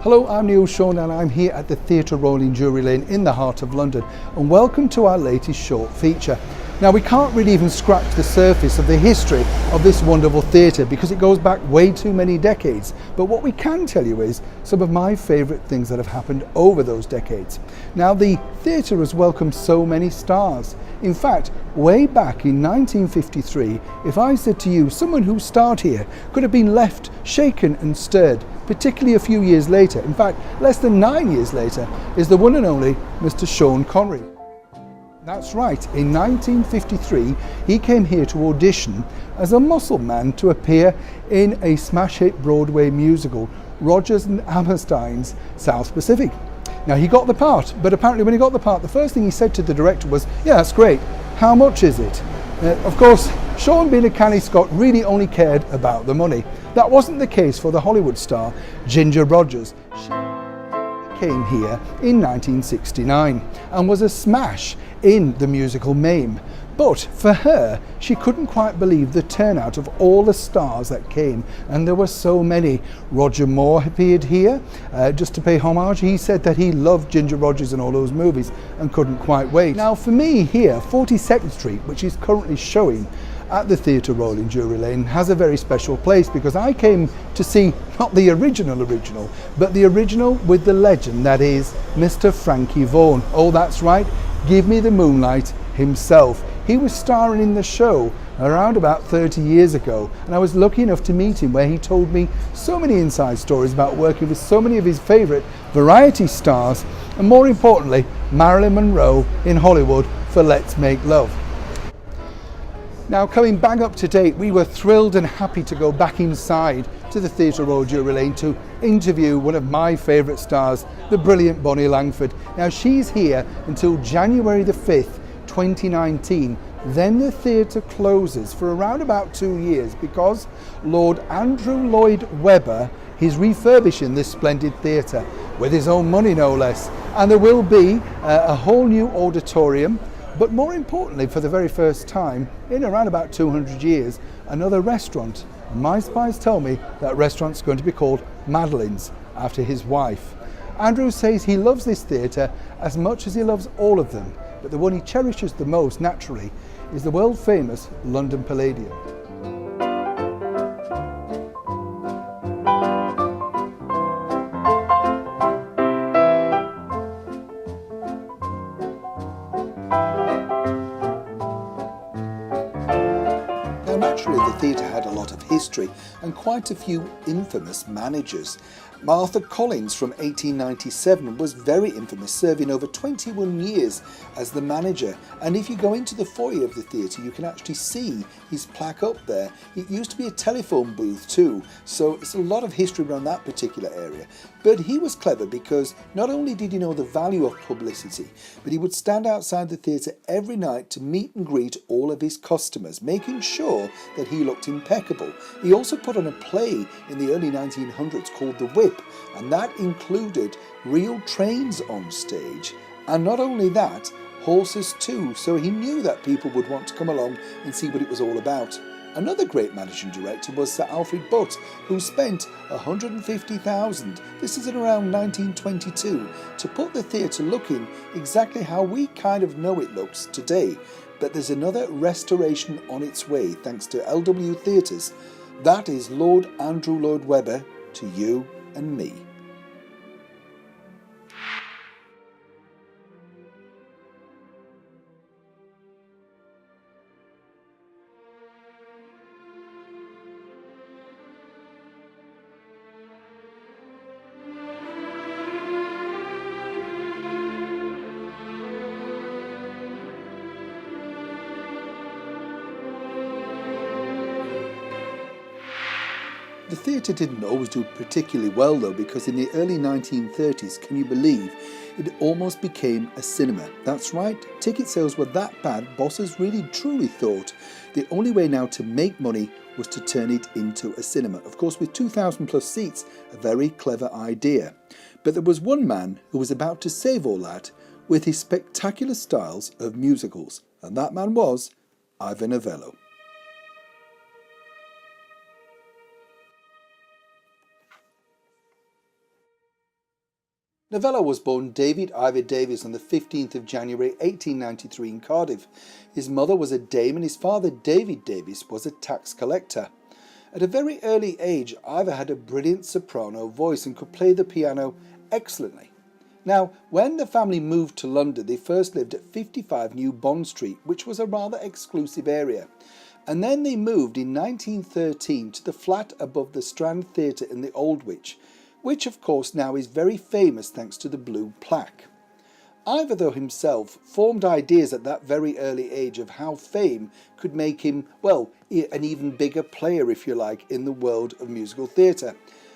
Hello, I'm Neil Sean and I'm here at the Theatre Royal in Drury Lane in the heart of London, and welcome to our latest short feature. Now, we can't really even scratch the surface of the history of this wonderful theatre because it goes back way too many decades, but what we can tell you is some of my favourite things that have happened over those decades. Now, the theatre has welcomed so many stars. In fact, way back in 1953, if I said to you someone who starred here could have been left shaken and stirred, particularly a few years later, in fact less than 9 years later, is the one and only Mr. Sean Connery. That's right, in 1953 he came here to audition as a muscle man to appear in a smash hit Broadway musical, Rodgers and Hammerstein's South Pacific. Now, he got the part, but apparently when he got the part, the first thing he said to the director was, "Yeah, that's great, how much is it?" Of course, Sean, being a canny Scot, really only cared about the money. That wasn't the case for the Hollywood star Ginger Rogers. She came here in 1969 and was a smash in the musical Mame. But for her, she couldn't quite believe the turnout of all the stars that came, and there were so many. Roger Moore appeared here just to pay homage. He said that he loved Ginger Rogers and all those movies and couldn't quite wait. Now, for me here, 42nd Street, which is currently showing at the Theatre Royal in Drury Lane, has a very special place because I came to see not the original, but the original with the legend that is Mr. Frankie Vaughan. Oh, that's right, give me the moonlight himself. He was starring in the show around about 30 years ago, and I was lucky enough to meet him where he told me so many inside stories about working with so many of his favourite variety stars, and more importantly, Marilyn Monroe in Hollywood for Let's Make Love. Now, coming back up to date, we were thrilled and happy to go back inside to the Theatre Royal Drury Lane to interview one of my favourite stars, the brilliant Bonnie Langford. Now, she's here until January the 5th, 2019. Then the theatre closes for around about 2 years because Lord Andrew Lloyd Webber is refurbishing this splendid theatre with his own money, no less. And there will be a whole new auditorium, but more importantly, for the very first time in around about 200 years, another restaurant. And my spies tell me that restaurant's going to be called Madeline's, after his wife. Andrew says he loves this theatre as much as he loves all of them, but the one he cherishes the most, naturally, is the world famous London Palladium. Now, naturally, the theatre had a lot of history and quite a few infamous managers. Arthur Collins from 1897 was very infamous, serving over 21 years as the manager. And if you go into the foyer of the theatre, you can actually see his plaque up there. It used to be a telephone booth too, so it's a lot of history around that particular area. But he was clever because not only did he know the value of publicity, but he would stand outside the theatre every night to meet and greet all of his customers, making sure that he looked impeccable. He also put on a play in the early 1900s called The Whip, and that included real trains on stage, and not only that, horses too, so he knew that people would want to come along and see what it was all about. Another great managing director was Sir Alfred Butt, who spent $150,000, this is in around 1922, to put the theatre looking exactly how we kind of know it looks today. But there's another restoration on its way thanks to LW Theatres. That is Lord Andrew Lloyd Webber to you and me. The theatre didn't always do particularly well though, because in the early 1930s, can you believe, it almost became a cinema. That's right, ticket sales were that bad, bosses really truly thought the only way now to make money was to turn it into a cinema. Of course, with 2,000 plus seats, a very clever idea. But there was one man who was about to save all that with his spectacular styles of musicals, and that man was Ivor Novello. Novello was born David Ivor Davies on the 15th of January 1893 in Cardiff. His mother was a dame and his father, David Davies, was a tax collector. At a very early age, Ivor had a brilliant soprano voice and could play the piano excellently. Now, when the family moved to London, they first lived at 55 New Bond Street, which was a rather exclusive area. And then they moved in 1913 to the flat above the Strand Theatre in the Aldwych, which of course now is very famous thanks to the blue plaque. Ivor, though, himself formed ideas at that very early age of how fame could make him, well, an even bigger player, if you like, in the world of musical theatre.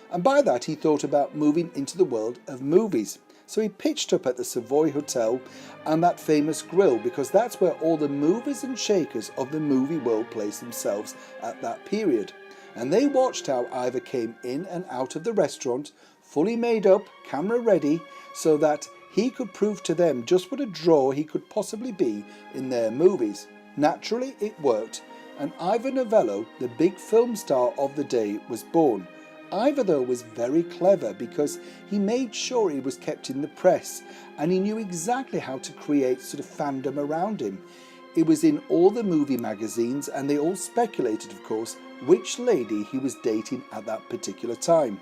And by that he thought about moving into the world of movies. So he pitched up at the Savoy Hotel and that famous grill, because that's where all the movers and shakers of the movie world placed themselves at that period. And they watched how Ivor came in and out of the restaurant, fully made up, camera ready, so that he could prove to them just what a draw he could possibly be in their movies. Naturally, it worked, and Ivor Novello, the big film star of the day, was born. Ivor, though, was very clever because he made sure he was kept in the press and he knew exactly how to create sort of fandom around him. It was in all the movie magazines and they all speculated, of course, which lady he was dating at that particular time.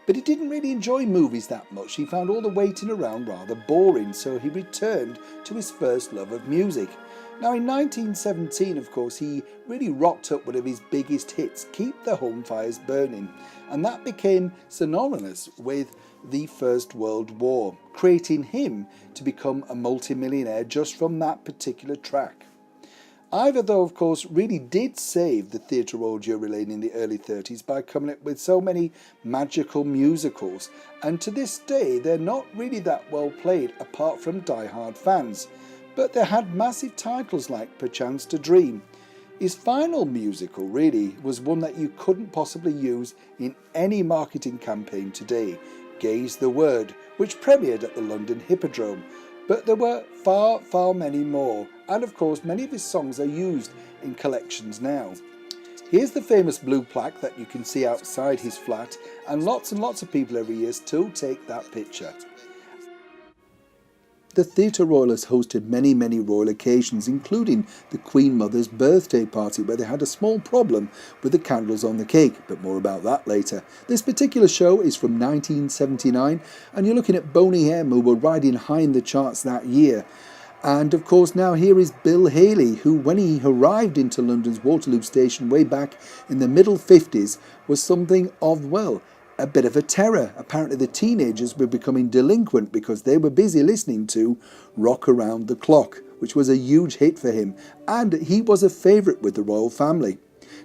But he didn't really enjoy movies that much. He found all the waiting around rather boring, so he returned to his first love of music. Now in 1917, of course, he really rocked up one of his biggest hits, Keep the Home Fires Burning, and that became synonymous with the First World War, creating him to become a multimillionaire just from that particular track. Ivor, though, of course, really did save the Theatre Royal Drury Lane in the early 30s by coming up with so many magical musicals, and to this day they're not really that well played apart from die-hard fans. But they had massive titles like Perchance to Dream. His final musical really was one that you couldn't possibly use in any marketing campaign today, Gay's the Word, which premiered at the London Hippodrome. But there were far, far many more, and of course many of his songs are used in collections now. Here's the famous blue plaque that you can see outside his flat, and lots of people every year still take that picture. The Theatre Royal has hosted many royal occasions, including the Queen Mother's birthday party, where they had a small problem with the candles on the cake, but more about that later. This particular show is from 1979, and you're looking at Boney M, who were riding high in the charts that year. And of course now here is Bill Haley, who when he arrived into London's Waterloo station way back in the middle 50s was something of, well, a bit of a terror. Apparently the teenagers were becoming delinquent because they were busy listening to Rock Around the Clock, which was a huge hit for him, and he was a favourite with the royal family.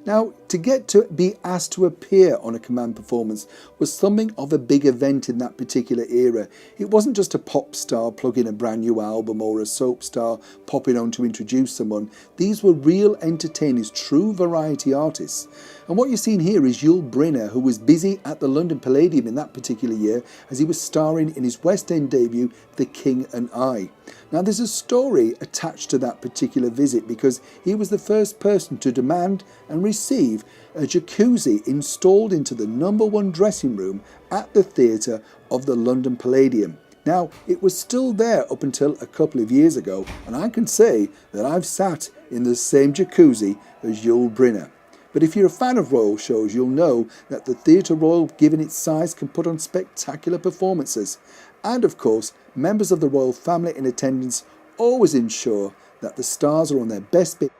Now, to get to be asked to appear on a Command performance was something of a big event in that particular era. It wasn't just a pop star plugging a brand new album or a soap star popping on to introduce someone. These were real entertainers, true variety artists. And what you're seeing here is Yul Brynner, who was busy at the London Palladium in that particular year as he was starring in his West End debut, The King and I. Now there's a story attached to that particular visit because he was the first person to demand and receive a jacuzzi installed into the #1 dressing room at the theatre of the London Palladium. Now, it was still there up until a couple of years ago, and I can say that I've sat in the same jacuzzi as Yul Brynner. But if you're a fan of royal shows, you'll know that the Theatre Royal, given its size, can put on spectacular performances. And of course, members of the royal family in attendance always ensure that the stars are on their best behaviour.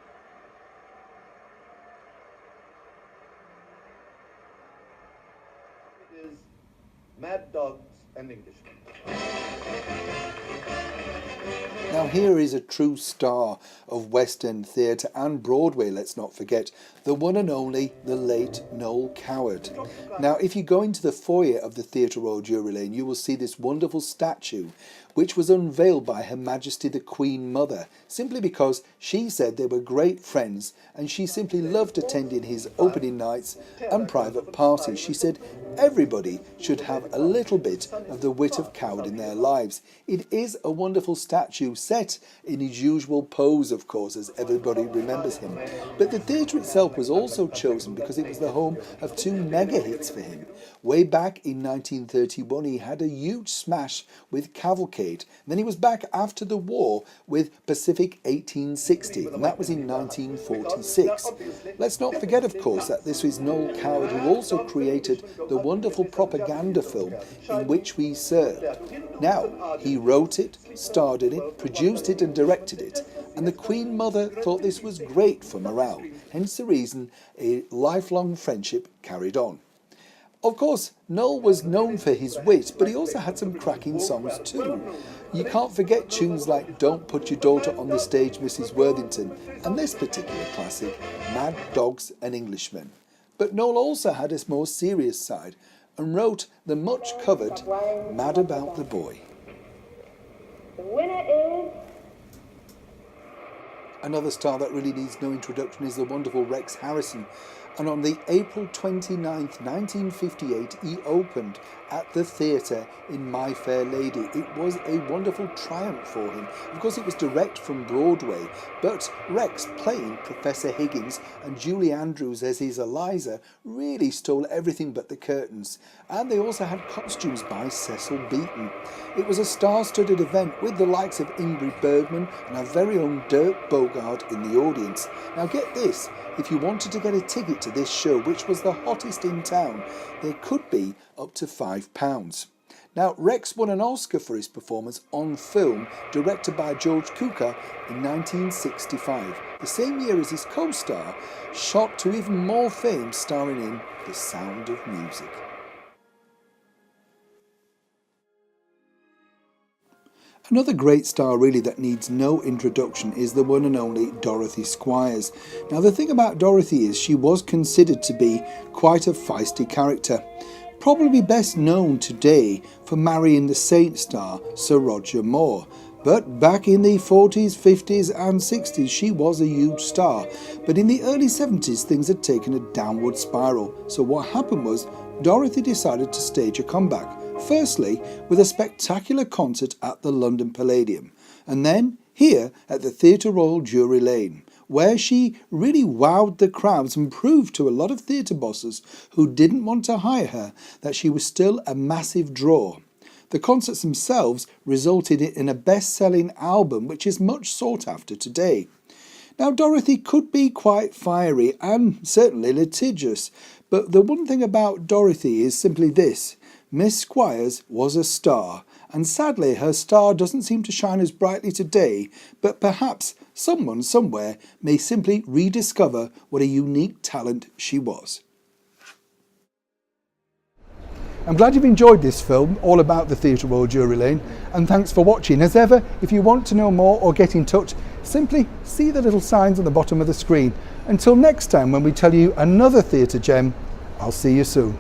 It is Mad Dogs and Englishmen. Now here is a true star of West End theatre and Broadway, let's not forget, the one and only, the late Noel Coward. Now if you go into the foyer of the Theatre Royal Drury Lane, you will see this wonderful statue which was unveiled by Her Majesty the Queen Mother, simply because she said they were great friends and she simply loved attending his opening nights and private parties. She said everybody should have a little bit of the wit of Coward in their lives. It is a wonderful statue set in his usual pose, of course, as everybody remembers him. But the theatre itself was also chosen because it was the home of two mega hits for him. Way back in 1931, he had a huge smash with Cavalcade. Then he was back after the war with Pacific 1860, and that was in 1946. Let's not forget, of course, that this was Noel Coward who also created the wonderful propaganda film In Which We Served. Now, he wrote it, starred in it, produced it and directed it, and the Queen Mother thought this was great for morale, hence the reason a lifelong friendship carried on. Of course, Noel was known for his wit, but he also had some cracking songs too. You can't forget tunes like Don't Put Your Daughter on the Stage, Mrs. Worthington, and this particular classic, Mad Dogs and Englishmen. But Noel also had his more serious side and wrote the much covered Mad About the Boy. The winner is... Another star that really needs no introduction is the wonderful Rex Harrison. And on the April 29th, 1958, he opened at the theatre in My Fair Lady. It was a wonderful triumph for him. Of course, it was direct from Broadway, but Rex playing Professor Higgins and Julie Andrews as his Eliza really stole everything but the curtains. And they also had costumes by Cecil Beaton. It was a star-studded event with the likes of Ingrid Bergman and our very own Dirk Bogarde in the audience. Now get this, if you wanted to get a ticket to this show, which was the hottest in town, there could be up to £5. Now, Rex won an Oscar for his performance on film, directed by George Cukor in 1965, the same year as his co-star, shot to even more fame starring in The Sound of Music. Another great star really that needs no introduction is the one and only Dorothy Squires. Now the thing about Dorothy is she was considered to be quite a feisty character. Probably best known today for marrying the Saint star Sir Roger Moore. But back in the 40s, 50s and 60s she was a huge star. But in the early 70s things had taken a downward spiral. So what happened was Dorothy decided to stage a comeback. Firstly, with a spectacular concert at the London Palladium, and then here at the Theatre Royal Drury Lane, where she really wowed the crowds and proved to a lot of theatre bosses who didn't want to hire her that she was still a massive draw. The concerts themselves resulted in a best-selling album which is much sought after today. Now Dorothy could be quite fiery and certainly litigious, but the one thing about Dorothy is simply this: Miss Squires was a star, and sadly her star doesn't seem to shine as brightly today, but perhaps someone somewhere may simply rediscover what a unique talent she was. I'm glad you've enjoyed this film all about the Theatre Royal Drury Lane, and thanks for watching. As ever, if you want to know more or get in touch, simply see the little signs on the bottom of the screen. Until next time when we tell you another theatre gem, I'll see you soon.